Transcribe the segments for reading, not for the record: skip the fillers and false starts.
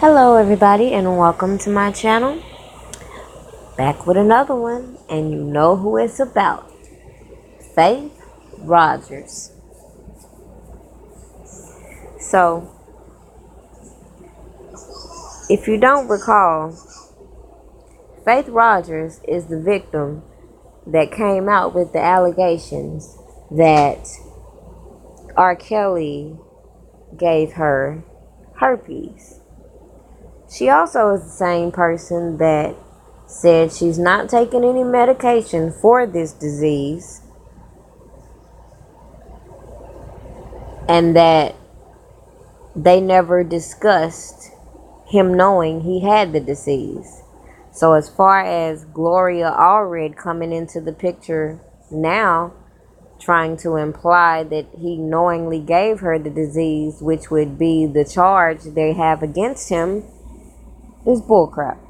Hello everybody and welcome to my channel. Back with another one, and you know who it's about. Faith Rodgers. So, if you don't recall, Faith Rodgers is the victim that came out with the allegations that R. Kelly gave her herpes. She also is the same person that said she's not taking any medication for this disease and that they never discussed him knowing he had the disease. So as far as Gloria Allred coming into the picture now, trying to imply that he knowingly gave her the disease, which would be the charge they have against him, is bullcrap.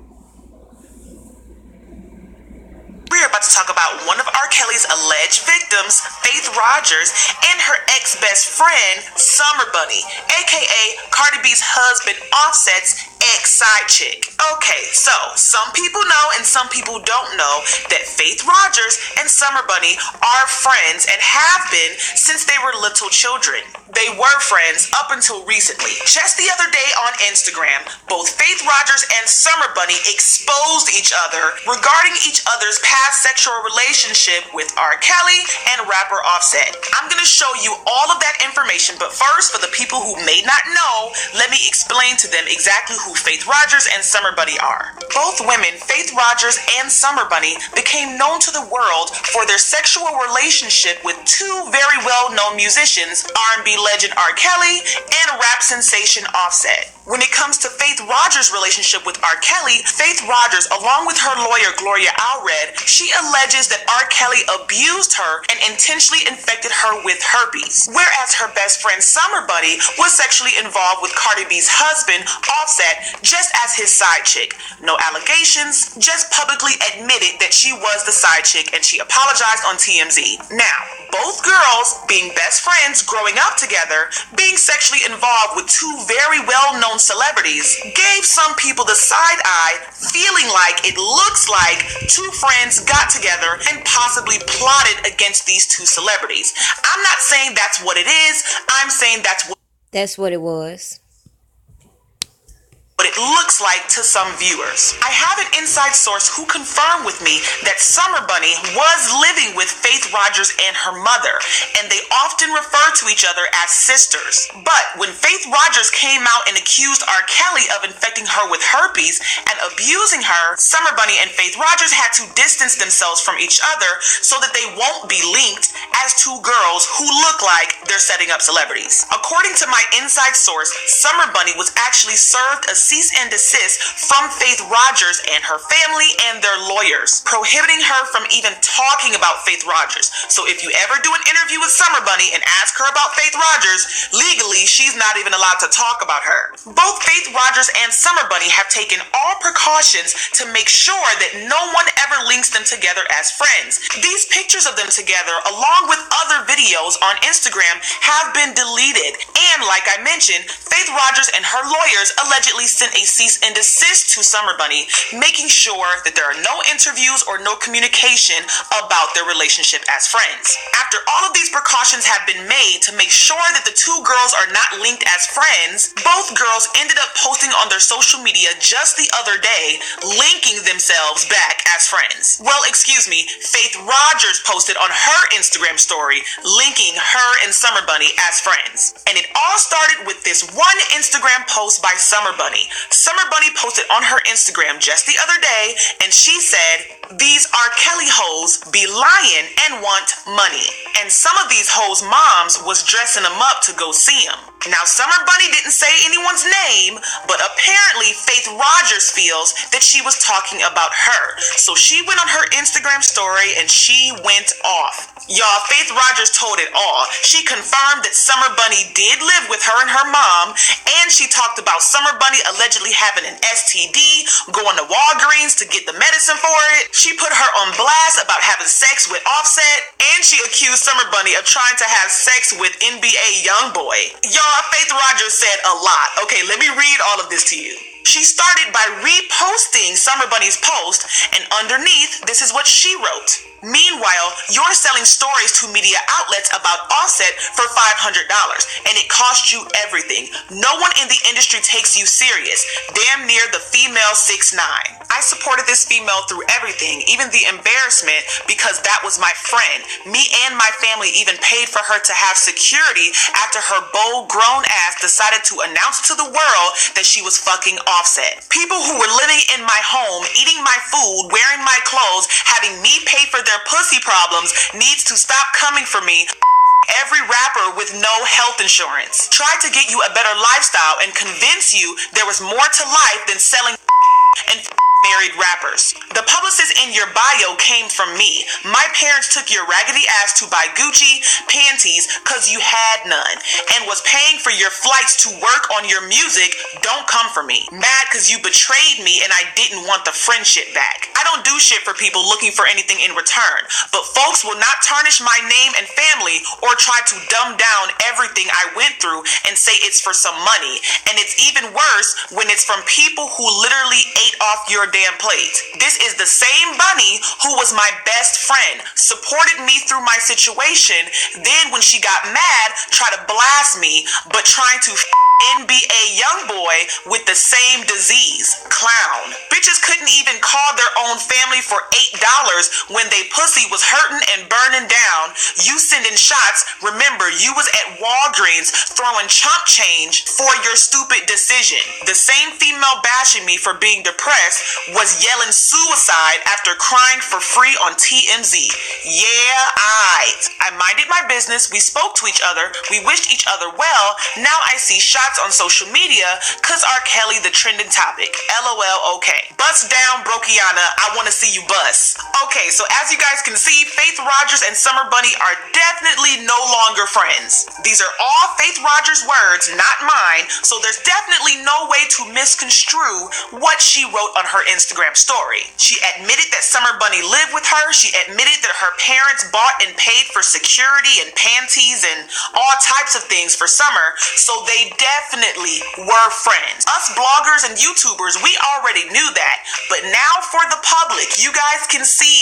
We're about to talk about one of R. Kelly's alleged victims, Faith Rodgers, and her ex-best friend, Summer Bunny, aka Cardi B's husband Offset's ex-side chick. Okay, so some people know and some people don't know that Faith Rodgers and Summer Bunny are friends and have been since they were little children. They were friends up until recently. Just the other day on Instagram, both Faith Rodgers and Summer Bunny exposed each other regarding each other's past sexual relationship with R. Kelly and rapper Offset. I'm going to show you all of that information, but first, for the people who may not know, let me explain to them exactly who Faith Rodgers and Summer Bunny are. Both women, Faith Rodgers and Summer Bunny, became known to the world for their sexual relationship with two very well-known musicians, R&B legend R. Kelly and rap sensation Offset. When it comes to Faith Rodgers' relationship with R. Kelly, Faith Rodgers, along with her lawyer Gloria Allred, she alleges that R. Kelly abused her and intentionally infected her with herpes, whereas her best friend Summer Bunny was sexually involved with Cardi B's husband Offset just as his side chick. No allegations, just publicly admitted that she was the side chick and she apologized on TMZ. Now, both girls, being best friends growing up together, being sexually involved with two very well-known celebrities, gave some people the side eye, feeling like it looks like two friends got together and possibly plotted against these two celebrities. I'm not saying that's what it is. I'm saying that's what it was. What it looks like to some viewers. I have an inside source who confirmed with me that Summer Bunny was living with Faith Rodgers and her mother, and they often refer to each other as sisters. But when Faith Rodgers came out and accused R. Kelly of infecting her with herpes and abusing her, Summer Bunny and Faith Rodgers had to distance themselves from each other so that they won't be linked as two girls who look like they're setting up celebrities. According to my inside source, Summer Bunny was actually served a cease and desist from Faith Rodgers and her family and their lawyers, prohibiting her from even talking about Faith Rodgers. So if you ever do an interview with Summer Bunny and ask her about Faith Rodgers, legally she's not even allowed to talk about her. Both Faith Rodgers and Summer Bunny have taken all precautions to make sure that no one ever links them together as friends. These pictures of them together, along with other videos on Instagram, have been deleted. And like I mentioned, Faith Rodgers and her lawyers allegedly sent a cease and desist to Summer Bunny, making sure that there are no interviews or no communication about their relationship as friends. After all of these precautions have been made to make sure that the two girls are not linked as friends, both girls ended up posting on their social media just the other day, linking themselves back as friends. Well, excuse me, Faith Rodgers posted on her Instagram story, linking her and Summer Bunny as friends. And it all started with this one Instagram post by Summer Bunny. Summer Bunny posted on her Instagram just the other day, and she said, "These R. Kelly hoes be lying and want money." And some of these hoes' moms was dressing them up to go see him. Now, Summer Bunny didn't say anyone's name, but apparently Faith Rodgers feels that she was talking about her. So she went on her Instagram story and she went off. Y'all, Faith Rodgers told it all. She confirmed that Summer Bunny did live with her and her mom, and she talked about Summer Bunny allegedly having an STD, going to Walgreens to get the medicine for it. She put her on blast about having sex with Offset, and she accused Summer Bunny of trying to have sex with NBA YoungBoy. Y'all, Faith Rodgers said a lot. Okay, let me read all of this to you. She started by reposting Summer Bunny's post, and underneath, this is what she wrote. Meanwhile, you're selling stories to media outlets about Offset for $500, and it cost you everything. No one in the industry takes you serious. Damn near the female 6'9". I supported this female through everything, even the embarrassment, because that was my friend. Me and my family even paid for her to have security after her bold grown ass decided to announce to the world that she was fucking Offset. People who were living in my home, eating my food, wearing my clothes, having me pay for their pussy problems needs to stop coming for me. Every rapper with no health insurance tried to get you a better lifestyle and convince you there was more to life than selling and married rappers. The publicist in your bio came from me. My parents took your raggedy ass to buy Gucci panties cause you had none and was paying for your flights to work on your music. Don't come for me. Mad cause you betrayed me and I didn't want the friendship back. I don't do shit for people looking for anything in return, but folks will not tarnish my name and family or try to dumb down everything I went through and say it's for some money. And it's even worse when it's from people who literally ate off your damn plate. This is the same Bunny who was my best friend, supported me through my situation, then when she got mad, tried to blast me, but trying to NBA young boy with the same disease. Clown. Bitches couldn't even call their own family for $8 when they pussy was hurting and burning down. You sending shots. Remember, you was at Walgreens throwing chump change for your stupid decision. The same female bashing me for being depressed was yelling suicide after crying for free on TMZ. Yeah, I minded my business. We spoke to each other. We wished each other well. Now I see shots on social media cause R. Kelly the trending topic. LOL, okay. Bust down, Brokiana. I want to see you bust. Okay, so as you guys can see, Faith Rodgers and Summer Bunny are definitely no longer friends. These are all Faith Rodgers' words, not mine, so there's definitely no way to misconstrue what she wrote on her Instagram story. She admitted that Summer Bunny lived with her. She admitted that her parents bought and paid for security and panties and all types of things for Summer, so they definitely were friends. Us bloggers and YouTubers, we already knew that, but now for the public, you guys can see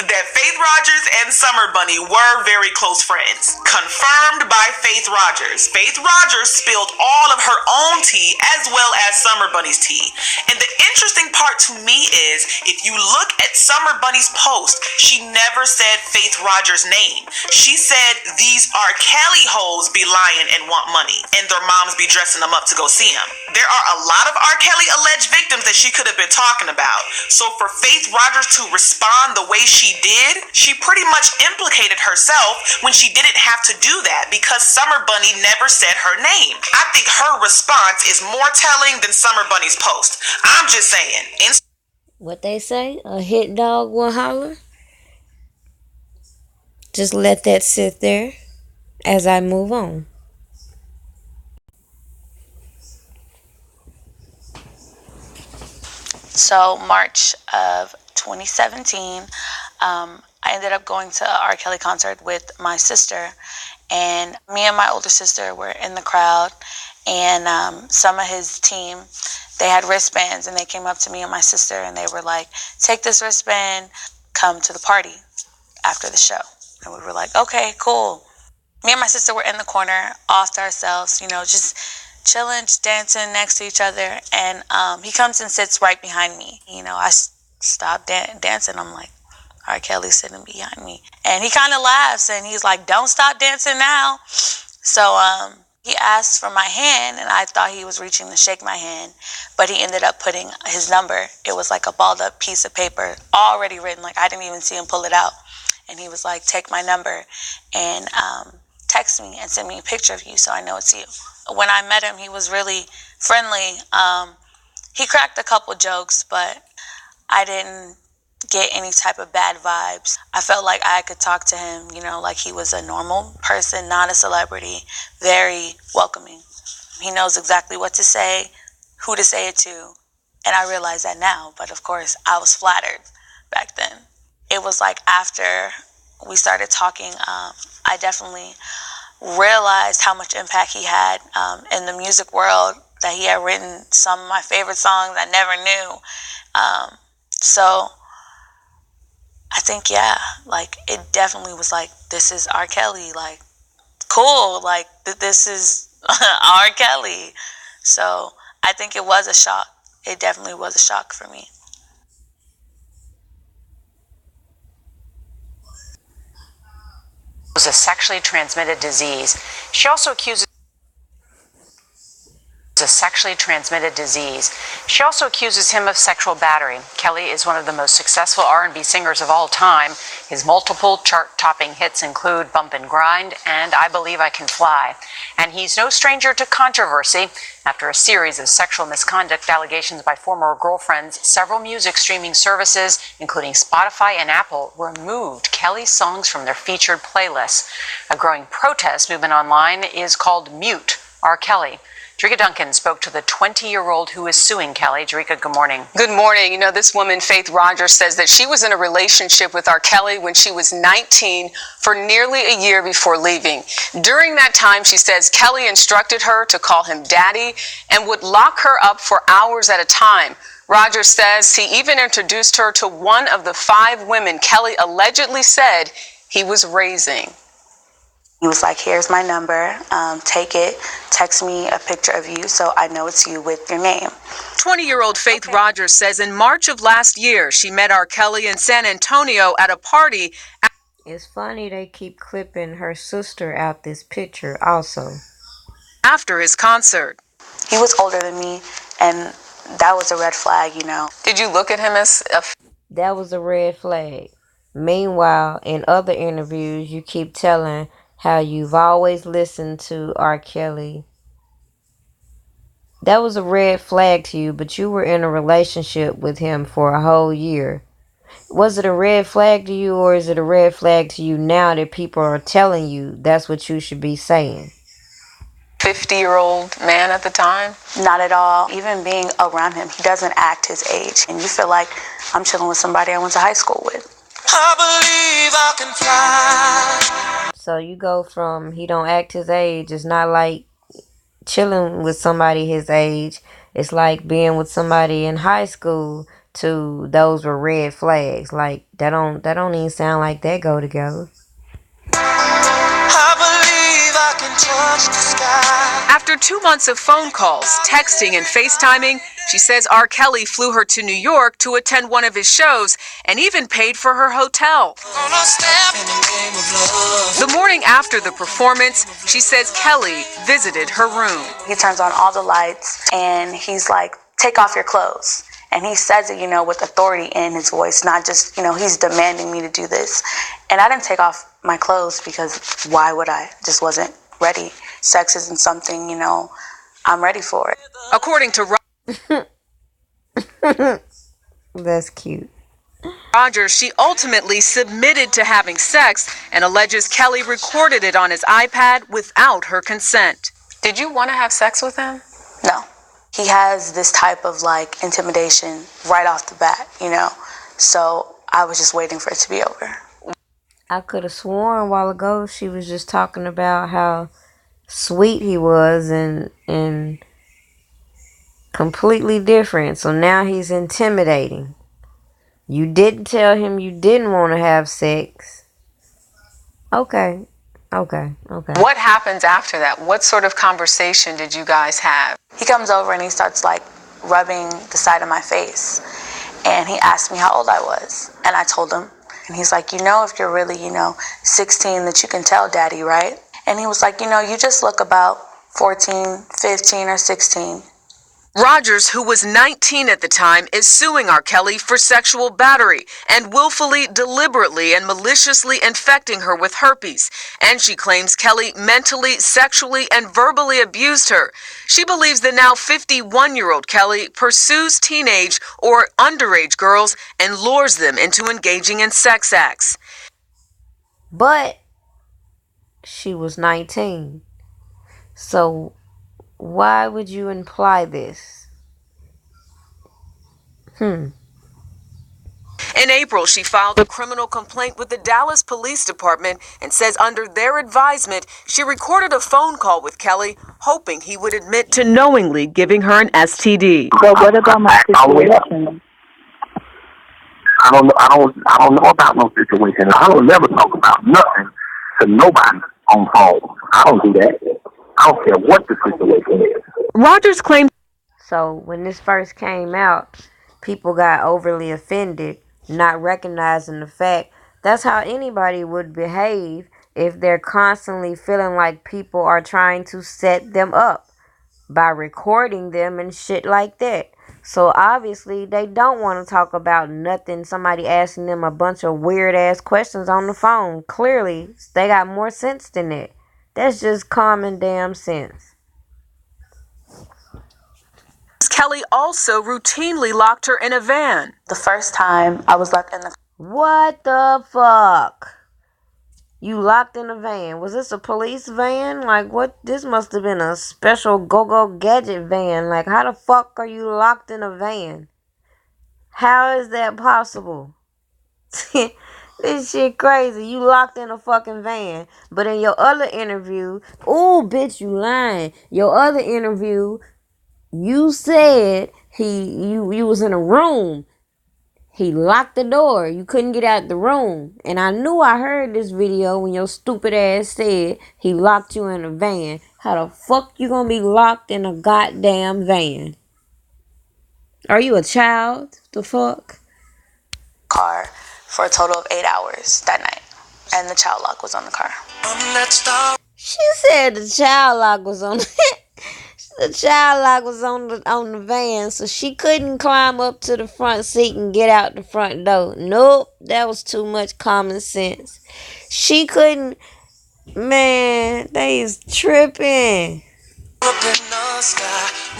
that Faith Rodgers and Summer Bunny were very close friends. Confirmed by Faith Rodgers. Faith Rodgers spilled all of her own tea as well as Summer Bunny's tea. And the interesting part to me is, if you look at Summer Bunny's post, she never said Faith Rodgers' name. She said these R. Kelly hoes be lying and want money, and their moms be dressing them up to go see him. There are a lot of R. Kelly alleged victims that she could have been talking about. So for Faith Rodgers to respond the way she did, she pretty much implicated herself when she didn't have to do that because Summer Bunny never said her name. I think her response is more telling than Summer Bunny's post. I'm just saying. What they say, a hit dog will holler. Just let that sit there as I move on. So March of 2017, I ended up going to a R. Kelly concert with my sister, and me and my older sister were in the crowd, and some of his team, they had wristbands, and they came up to me and my sister, and they were like, take this wristband, come to the party after the show. And we were like, okay, cool. Me and my sister were in the corner, off to ourselves, just chilling, just dancing next to each other. And he comes and sits right behind me. I stopped dancing. I'm like, R. Kelly's sitting behind me. And he kind of laughs, and he's like, don't stop dancing now. So he asked for my hand, and I thought he was reaching to shake my hand. But he ended up putting his number. It was like a balled up piece of paper, already written. Like, I didn't even see him pull it out. And he was like, take my number and text me and send me a picture of you so I know it's you. When I met him, he was really friendly. He cracked a couple jokes, but I didn't get any type of bad vibes. I felt like I could talk to him, like he was a normal person, not a celebrity, very welcoming. He knows exactly what to say, who to say it to, and I realize that now, but of course, I was flattered back then. It was like after we started talking, I definitely realized how much impact he had in the music world, that he had written some of my favorite songs I never knew. So I think, yeah, like it definitely was like, this is R. Kelly, like cool, like this is R. Kelly. So I think it was a shock. It definitely was a shock for me. Was a sexually transmitted disease. She also accuses a sexually transmitted disease. She also accuses him of sexual battery. Kelly is one of the most successful R&B singers of all time. His multiple chart-topping hits include Bump and Grind and I Believe I Can Fly. And he's no stranger to controversy. After a series of sexual misconduct allegations by former girlfriends, several music streaming services, including Spotify and Apple, removed Kelly's songs from their featured playlists. A growing protest movement online is called Mute R. Kelly. Jerika Duncan spoke to the 20-year-old who is suing Kelly. Jerika, good morning. Good morning. You know, this woman, Faith Rodgers, says that she was in a relationship with R. Kelly when she was 19 for nearly a year before leaving. During that time, she says Kelly instructed her to call him daddy and would lock her up for hours at a time. Rodgers says he even introduced her to one of the 5 women Kelly allegedly said he was raising. He was like, here's my number, take it, text me a picture of you so I know it's you with your name. 20-year-old Faith Rodgers says in March of last year, she met R. Kelly in San Antonio at a party. It's funny they keep clipping her sister out this picture also. After his concert. He was older than me, and that was a red flag, you know. Did you look at him as a... That was a red flag. Meanwhile, in other interviews, you keep telling how you've always listened to R. Kelly. That was a red flag to you, but you were in a relationship with him for a whole year. Was it a red flag to you, or is it a red flag to you now that people are telling you that's what you should be saying? 50-year-old man at the time? Not at all. Even being around him, he doesn't act his age. And you feel like I'm chilling with somebody I went to high school with. I believe I can fly. So you go from he don't act his age, it's not like chilling with somebody his age. It's like being with somebody in high school to those were red flags. Like that don't even sound like that go together. I believe I can touch the sky. After 2 months of phone calls, texting, and FaceTiming, she says R. Kelly flew her to New York to attend one of his shows and even paid for her hotel. The morning after the performance, she says Kelly visited her room. He turns on all the lights, and he's like, take off your clothes. And he says it, you know, with authority in his voice, not just, you know, he's demanding me to do this. And I didn't take off my clothes because why would I? Just wasn't ready. Sex isn't something, you know, I'm ready for it. According to That's cute. Rodgers, she ultimately submitted to having sex and alleges Kelly recorded it on his iPad without her consent. Did you want to have sex with him? No. He has this type of like intimidation right off the bat, you know. So I was just waiting for it to be over. I could have sworn a while ago she was just talking about how sweet he was and completely different. So now he's intimidating. You didn't tell him you didn't want to have sex. Okay. What happens after that? What sort of conversation did you guys have? He comes over and he starts like rubbing the side of my face. And he asked me how old I was. And I told him. And he's like, you know, if you're really, you know, 16, that you can tell daddy, right? And he was like, you know, you just look about 14, 15, or 16. Rodgers, who was 19 at the time, is suing R. Kelly for sexual battery and willfully, deliberately, and maliciously infecting her with herpes. And she claims Kelly mentally, sexually, and verbally abused her. She believes the now 51-year-old Kelly pursues teenage or underage girls and lures them into engaging in sex acts. But she was 19. So why would you imply this? In April, she filed a criminal complaint with the Dallas Police Department and says under their advisement, she recorded a phone call with Kelly, hoping he would admit to knowingly giving her an STD. But what about my situation? I don't know about no situation. I don't never talk about nothing to nobody on phone. I don't do that. I don't care what the situation is. Rodgers claimed. So when this first came out, people got overly offended, not recognizing the fact that's how anybody would behave if they're constantly feeling like people are trying to set them up by recording them and shit like that. So obviously they don't want to talk about nothing, somebody asking them a bunch of weird ass questions on the phone. Clearly they got more sense than that. That's just common damn sense. Kelly also routinely locked her in a van. The first time I was locked in the What the fuck? You locked in a van? Was this a police van? Like, what? This must have been a special go-go gadget van. Like, how the fuck are you locked in a van? How is that possible? This shit crazy. You locked in a fucking van. But in your other interview, ooh, bitch, you lying. Your other interview, you said you was in a room. He locked the door. You couldn't get out the room. And I knew I heard this video when your stupid ass said he locked you in a van. How the fuck you gonna be locked in a goddamn van? Are you a child? The fuck? car for a total of 8 hours that night. And the child lock was on the car. She said the child lock was on the child lock was on the van, so she couldn't climb up to the front seat and get out the front door. Nope, that was too much common sense. She couldn't. Man, they is tripping.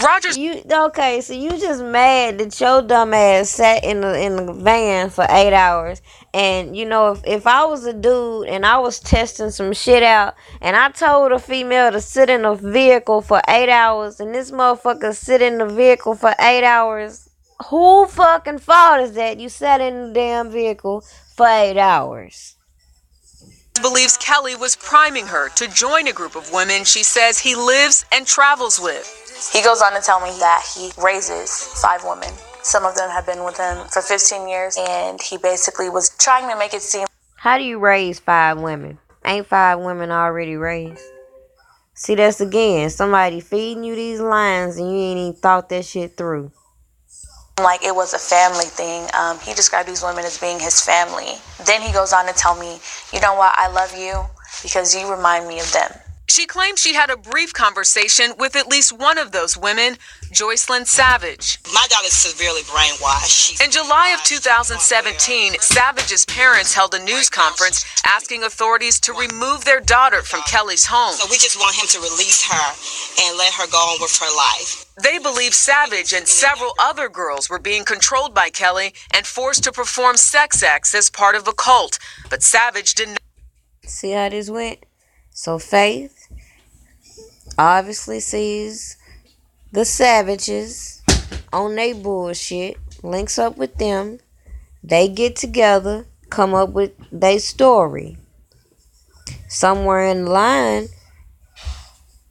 Rodgers. Okay, so you just mad that your dumb ass sat in the van for 8 hours. And you know, if I was a dude and I was testing some shit out and I told a female to sit in a vehicle for 8 hours and this motherfucker sit in the vehicle for 8 hours, who fucking fault is that? You sat in the damn vehicle for 8 hours. Believes Kelly was priming her to join a group of women she says he lives and travels with. He goes on to tell me that he raises 5 women. Some of them have been with him for 15 years, and he basically was trying to make it seem. How do you raise 5 women? Ain't 5 women already raised? See, that's again, somebody feeding you these lines and you ain't even thought that shit through. Like it was a family thing. He described these women as being his family. Then he goes on to tell me, you know what, I love you because you remind me of them. She claims she had a brief conversation with at least one of those women, Joycelyn Savage. My daughter's severely brainwashed. In July of 2017, Savage's parents held a news conference asking authorities to remove their daughter from Kelly's home. So we just want him to release her and let her go on with her life. They believe Savage and several other girls were being controlled by Kelly and forced to perform sex acts as part of a cult. But Savage didn't. See how this went? So Faith obviously sees the Savages on their bullshit, links up with them. They get together, come up with their story. Somewhere in the line,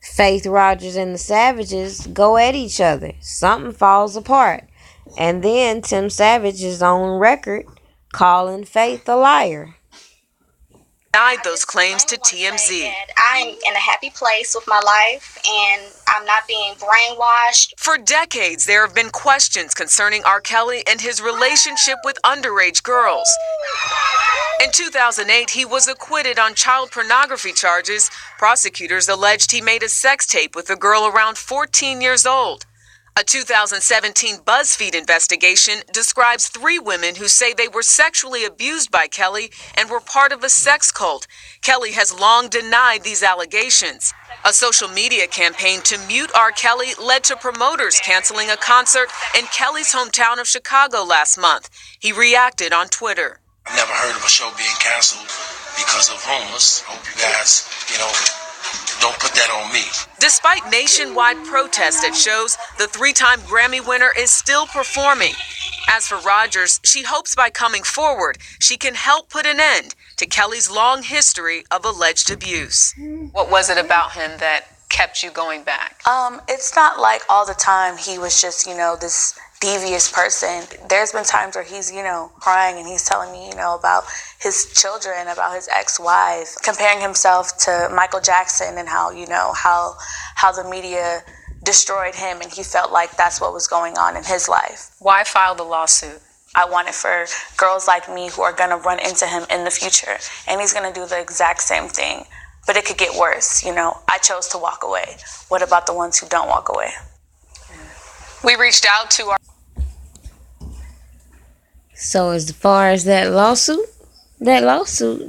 Faith Rodgers and the Savages go at each other. Something falls apart. And then Tim Savage is on record calling Faith a liar. Denied those claims to TMZ. I'm in a happy place with my life and I'm not being brainwashed. For decades, there have been questions concerning R. Kelly and his relationship with underage girls. In 2008, he was acquitted on child pornography charges. Prosecutors alleged he made a sex tape with a girl around 14 years old. A 2017 BuzzFeed investigation describes 3 women who say they were sexually abused by Kelly and were part of a sex cult. Kelly has long denied these allegations. A social media campaign to mute R. Kelly led to promoters canceling a concert in Kelly's hometown of Chicago last month. He reacted on Twitter. I've never heard of a show being canceled because of rumors. Hope you guys, don't put that on me. Despite nationwide protests at shows, the 3-time Grammy winner is still performing. As for Rodgers, she hopes by coming forward, she can help put an end to Kelly's long history of alleged abuse. What was it about him that kept you going back? It's not like all the time he was just, this devious person. There's been times where he's, crying and he's telling me, about his children, about his ex-wife, comparing himself to Michael Jackson and how, how the media destroyed him, and he felt like that's what was going on in his life. Why file the lawsuit? I want it for girls like me who are going to run into him in the future, and he's going to do the exact same thing. But it could get worse, I chose to walk away. What about the ones who don't walk away? We reached out to our... So as far as that lawsuit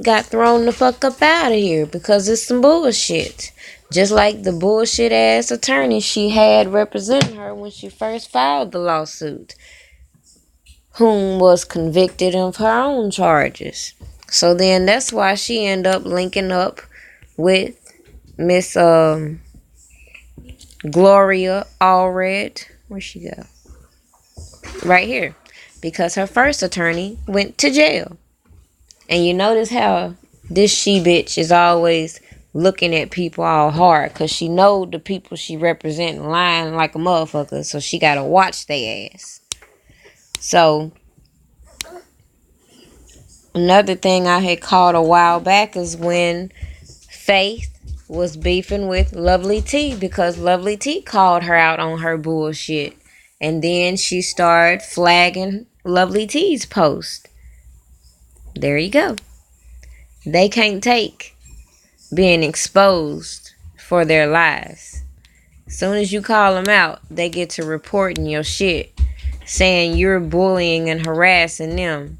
got thrown the fuck up out of here because it's some bullshit. Just like the bullshit ass attorney she had representing her when she first filed the lawsuit, whom was convicted of her own charges. So then that's why she ended up linking up with Miss Gloria Allred. Where'd she go? Right here. Because her first attorney went to jail. And you notice how this she-bitch is always looking at people all hard. Because she know the people she represent lying like a motherfucker. So she got to watch their ass. So, another thing I had caught a while back is when Faith was beefing with Lovely T. Because Lovely T called her out on her bullshit. And then she started flagging Lovely T's post. There you go. They can't take being exposed for their lies. As soon as you call them out, they get to reporting your shit, saying you're bullying and harassing them.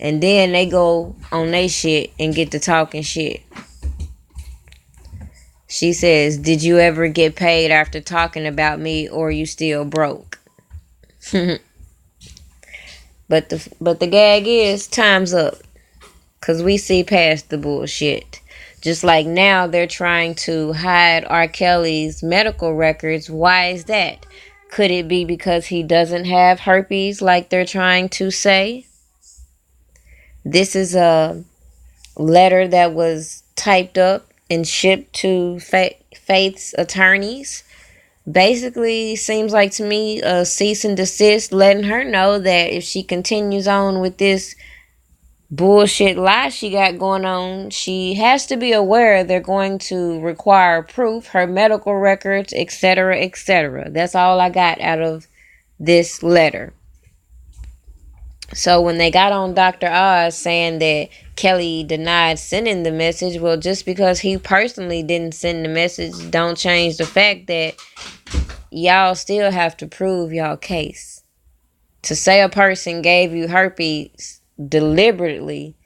And then they go on they shit and get to talking shit. She says, "Did you ever get paid after talking about me, or you still broke?" But the gag is, time's up. Because we see past the bullshit. Just like now they're trying to hide R. Kelly's medical records. Why is that? Could it be because he doesn't have herpes like they're trying to say? This is a letter that was typed up and shipped to Faith's attorneys. Basically, seems like to me a cease and desist, letting her know that if she continues on with this bullshit lie she got going on, she has to be aware they're going to require proof, her medical records, etc., etc. That's all I got out of this letter. So when they got on Dr. Oz saying that Kelly denied sending the message, well, just because he personally didn't send the message don't change the fact that y'all still have to prove y'all case. To say a person gave you herpes deliberately,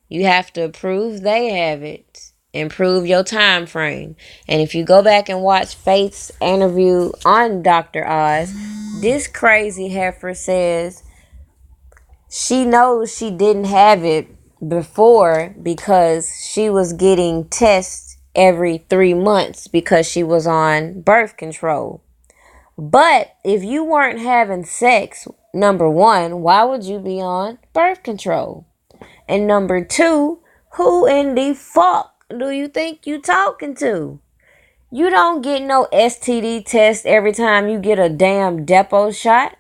you have to prove they have it and prove your time frame. And if you go back and watch Faith's interview on Dr. Oz, this crazy heifer says she knows she didn't have it before because she was getting tests every 3 months because she was on birth control. But if you weren't having sex, number one, why would you be on birth control? And number two, who in the fuck do you think you talking to? You don't get no STD test every time you get a damn depot shot.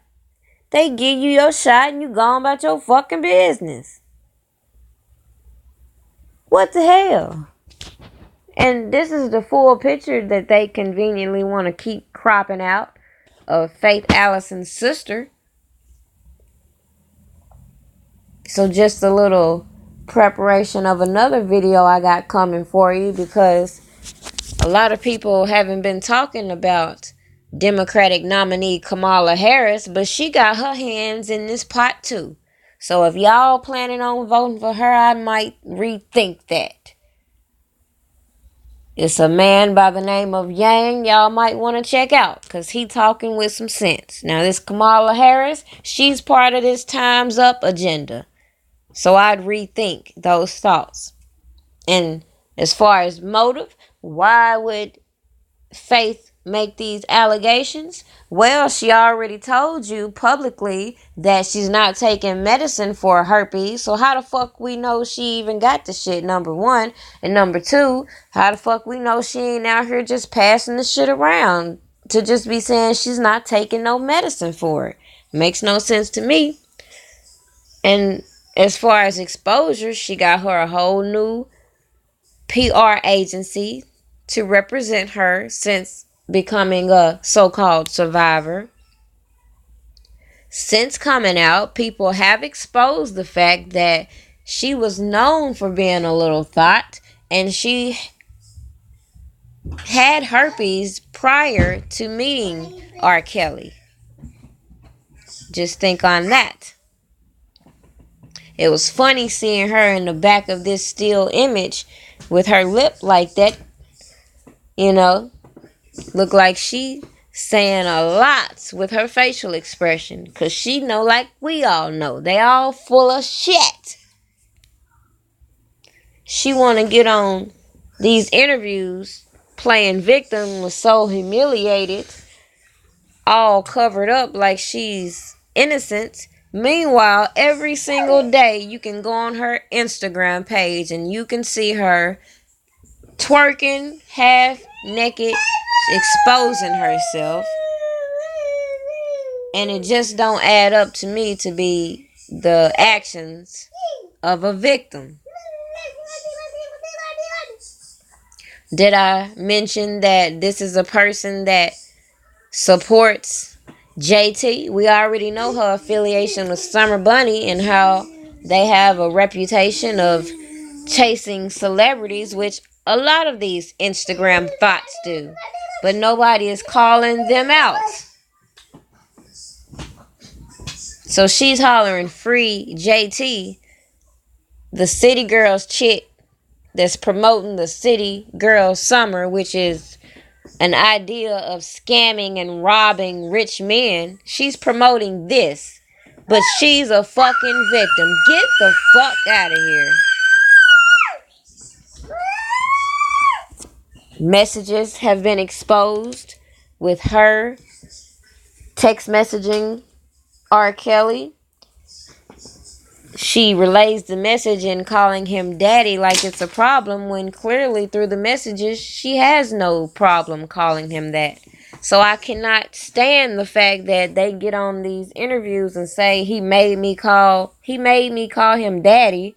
They give you your shot and you go about your fucking business. What the hell? And this is the full picture that they conveniently want to keep cropping out of Faith Allison's sister. So just a little preparation of another video I got coming for you, because a lot of people haven't been talking about Democratic nominee Kamala Harris, but she got her hands in this pot too. So if y'all planning on voting for her, I might rethink that. It's a man by the name of Yang y'all might want to check out, because he talking with some sense. Now this Kamala Harris, she's part of this Time's Up agenda. So I'd rethink those thoughts. And as far as motive, why would Faith make these allegations? Well, she already told you publicly that she's not taking medicine for herpes. So how the fuck we know she even got the shit, number one? And number two, how the fuck we know she ain't out here just passing the shit around to just be saying she's not taking no medicine for it? Makes no sense to me. And as far as exposure, she got her a whole new PR agency to represent her since becoming a so-called survivor. Since coming out, people have exposed the fact that she was known for being a little thought, and she had herpes prior to meeting R. Kelly. Just think on that. It was funny seeing her in the back of this still image with her lip like that. You know, look like she saying a lot with her facial expression, because she know, like we all know, they all full of shit. She want to get on these interviews playing victim, was so humiliated, all covered up like she's innocent. Meanwhile, every single day you can go on her Instagram page and you can see her twerking, half naked, exposing herself. And it just don't add up to me to be the actions of a victim. Did I mention that this is a person that supports JT? We already know her affiliation with Summer Bunny and how they have a reputation of chasing celebrities, which a lot of these Instagram thoughts do. But nobody is calling them out. So she's hollering free JT, the City Girls chick that's promoting the City Girls Summer, which is an idea of scamming and robbing rich men. She's promoting this, but she's a fucking victim. Get the fuck out of here. Messages have been exposed with her text messaging R. Kelly. She relays the message and calling him daddy like it's a problem, when clearly through the messages she has no problem calling him that. So I cannot stand the fact that they get on these interviews and say he made me call him daddy,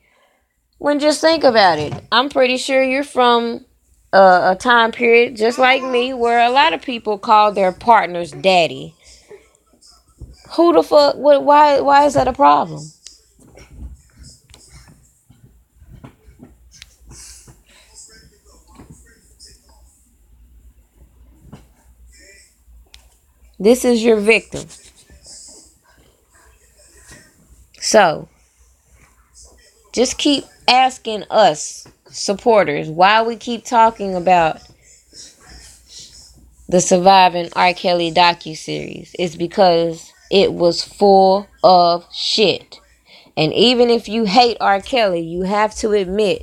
when just think about it. I'm pretty sure you're from a time period just like me where a lot of people call their partners daddy. Who the fuck? Why is that a problem? This is your victim. So, just keep asking us, supporters, why we keep talking about the Surviving R. Kelly docuseries. It's because it was full of shit. And even if you hate R. Kelly, you have to admit,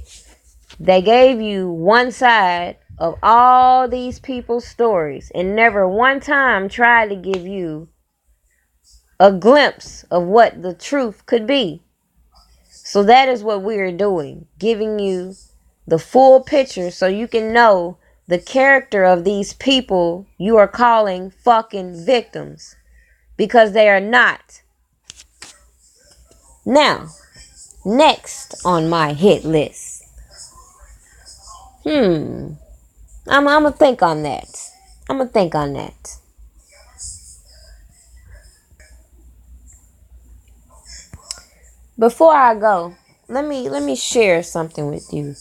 they gave you one side of all these people's stories and never one time tried to give you a glimpse of what the truth could be. So that is what we are doing, giving you the full picture so you can know the character of these people you are calling fucking victims, because they are not. Now, next on my hit list. I'm gonna think on that. Before I go, let me share something with you,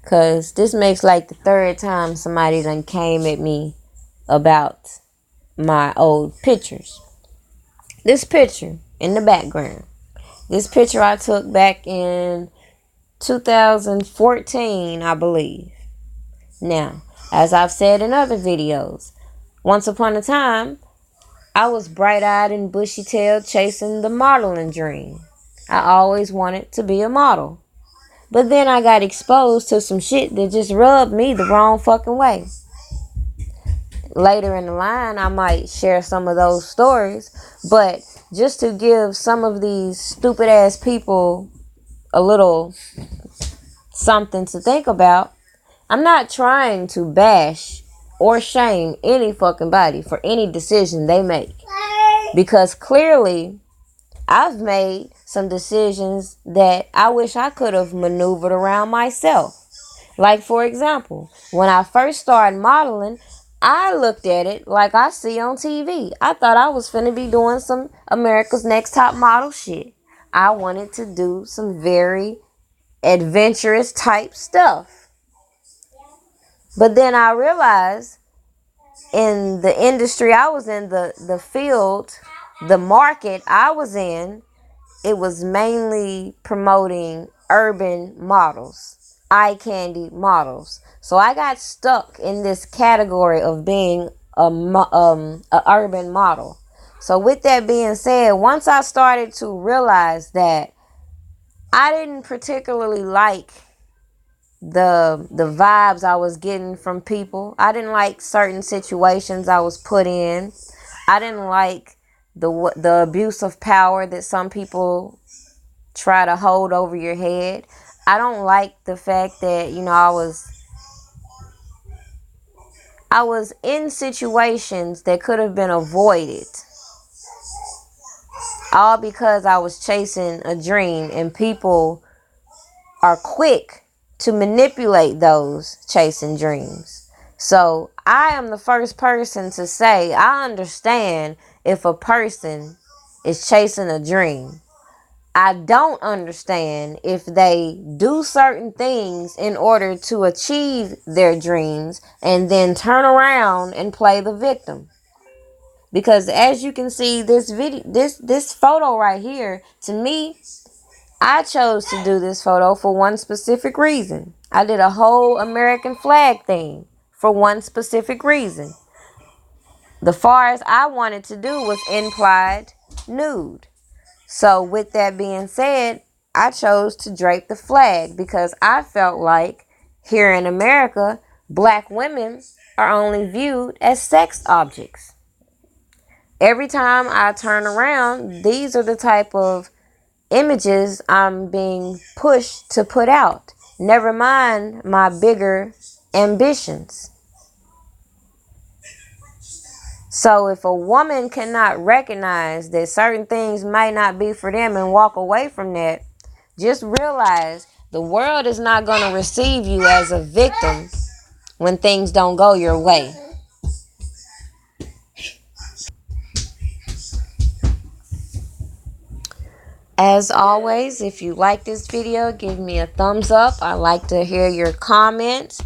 cause this makes like the third time somebody done came at me about my old pictures. This picture in the background. This picture I took back in 2014, I believe. Now, as I've said in other videos, once upon a time, I was bright-eyed and bushy-tailed chasing the modeling dream. I always wanted to be a model. But then I got exposed to some shit that just rubbed me the wrong fucking way. later in the line, I might share some of those stories. But just to give some of these stupid ass people a little something to think about, I'm not trying to bash or shame any fucking body for any decision they make. Because clearly, I've made some decisions that I wish I could have maneuvered around myself. Like, for example, when I first started modeling, I looked at it like I see on TV. I thought I was finna be doing some America's Next Top Model shit. I wanted to do some very adventurous type stuff. But then I realized in the industry I was in, the field, the market I was in, it was mainly promoting urban models, eye candy models. So I got stuck in this category of being a urban model. So with that being said, once I started to realize that I didn't particularly like the vibes I was getting from people. I didn't like certain situations I was put in. I didn't like the abuse of power that some people try to hold over your head. I don't like the fact that, I was in situations that could have been avoided. All because I was chasing a dream, and people are quick to manipulate those chasing dreams. So I am the first person to say I understand if a person is chasing a dream. I don't understand if they do certain things in order to achieve their dreams and then turn around and play the victim. Because as you can see, this photo right here, to me, I chose to do this photo for one specific reason. I did a whole American flag thing for one specific reason. The farthest I wanted to do was implied nude. So with that being said, I chose to drape the flag because I felt like here in America, black women are only viewed as sex objects. Every time I turn around, these are the type of images I'm being pushed to put out. Never mind my bigger ambitions. So if a woman cannot recognize that certain things might not be for them and walk away from that, just realize the world is not going to receive you as a victim when things don't go your way. As always, if you like this video, give me a thumbs up. I like to hear your comments.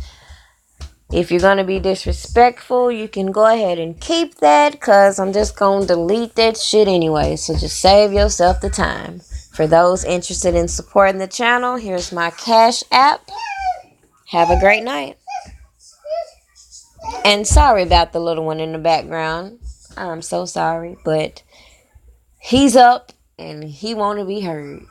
If you're going to be disrespectful, you can go ahead and keep that, because I'm just going to delete that shit anyway. So just save yourself the time. For those interested in supporting the channel, here's my Cash App. Have a great night. And sorry about the little one in the background. I'm so sorry, but he's up and he want to be heard.